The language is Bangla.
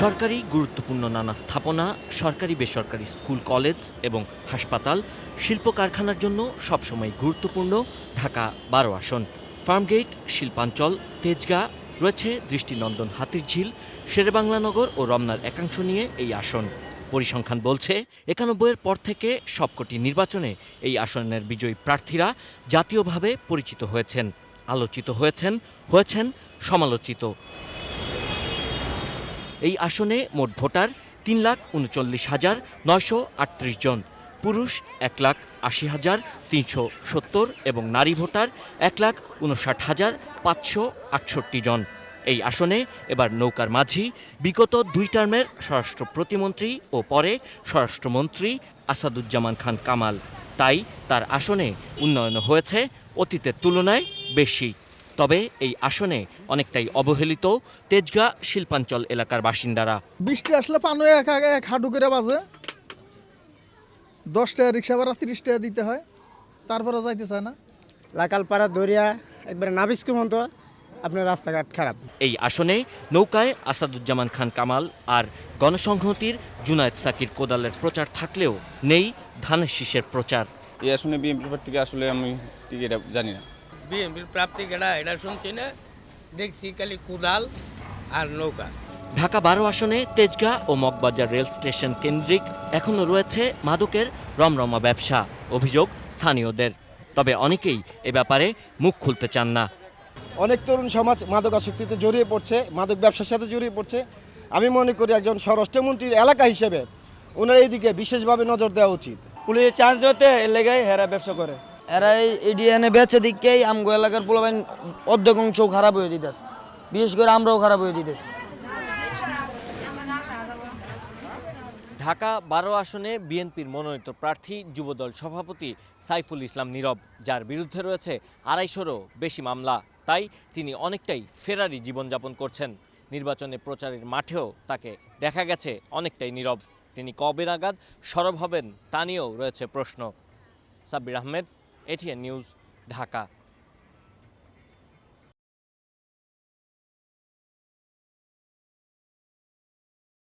সরকারি গুরুত্বপূর্ণ নানা স্থাপনা, সরকারি বেসরকারি স্কুল কলেজ এবং হাসপাতাল, শিল্প কারখানার জন্য সবসময় গুরুত্বপূর্ণ ঢাকা ১২ আসন। ফার্মগেট, শিল্পাঞ্চল, তেজগাঁ, রয়েছে দৃষ্টিনন্দন হাতিরঝিল, শেরেবাংলানগর ও রমনার একাংশ নিয়ে এই আসন। পরিসংখ্যান বলছে ৯১-এর পর থেকে সবকটি নির্বাচনে এই আসনের বিজয়ী প্রার্থীরা জাতীয়ভাবে পরিচিত হয়েছেন, আলোচিত হয়েছেন সমালোচিত। এই আসনে মোট ভোটার ৩,৩৯,৯৩৮ জন, পুরুষ ১,৮০,৩৭০ এবং নারী ভোটার ১,৫৯,৫৬৮ জন। এই আসনে এবার নৌকার মাঝি বিগত ২ টার্মের স্বরাষ্ট্র প্রতিমন্ত্রী ও পরে স্বরাষ্ট্রমন্ত্রী আসাদুজ্জামান খান কামাল। তাই তার আসনে উন্নয়ন হয়েছে অতীতের তুলনায় বেশি। তবে এই আসনে অনেকটাই অবহেলিত তেজগাঁ শিল্পাঞ্চল এলাকার বাসিন্দারা। বৃষ্টি আসলে পানি এক হাঁটু করে বাজে, ১০ টাকা রিক্সা ভাড়া ৩০ টাকা দিতে হয়, তারপরে যাইতে চায় না। লাকালপাড়া দরিয়া একবারে নাবিস্কু মতো আপনার রাস্তাঘাট খারাপ। এই আসনে নৌকায় আসাদুজ্জামান খান কামাল আর গণসংহতির জুনায়েদ সাকির কোদালের প্রচার থাকলেও নেই ধানের শীষের প্রচার। এই আসনে বিএনপির প্রার্থীকে আসলে আমি ঠিক এটা জানি না। বিএনপির প্রাপ্তি এটা শুনছি না, দেখছি খালি কুদাল আর নৌকা। ঢাকা ১২ আসনে তেজগাঁ ও মগবাজার রেল স্টেশন কেন্দ্রিক এখনও রয়েছে মাদকের রমরমা ব্যবসা, অভিযোগ স্থানীয়দের। তবে অনেকেই এ ব্যাপারে মুখ খুলতে চান না। অনেক তরুণ সমাজ মাদকাসক্তিতে জড়িয়ে পড়ছে, মাদক ব্যবসার সাথে জড়িয়ে পড়ছে। আমি মনে করি একজন স্বরাষ্ট্রমন্ত্রীর এলাকা হিসেবে ওনার এই দিকে বিশেষভাবে নজর দেওয়া উচিত। পুলিশে চার্জ দিতে এর লেগে হেরা ব্যবসা করে, এরা এডিএনে বেচে দিকেই আমগো এলাকার পোলাবাইন অর্ধেক অংশ খারাপ হয়ে যেতেছে, বিশেষ করে আমরাও খারাপ হয়ে যেতেছি। ঢাকা ১২ আসনে বিএনপির মনোনীত প্রার্থী যুবদল সভাপতি সাইফুল ইসলাম নীরব, যার বিরুদ্ধে রয়েছে ২৫০রও বেশি মামলা। তাই তিনি অনেকটাই ফেরারি জীবনযাপন করছেন। নির্বাচনে প্রচারের মাঠেও তাকে দেখা গেছে অনেকটাই নীরব। তিনি কবে নাগাদ সরব হবেন তা নিয়েও রয়েছে প্রশ্ন। Sabbir Ahmed, ATN news, Dhaka.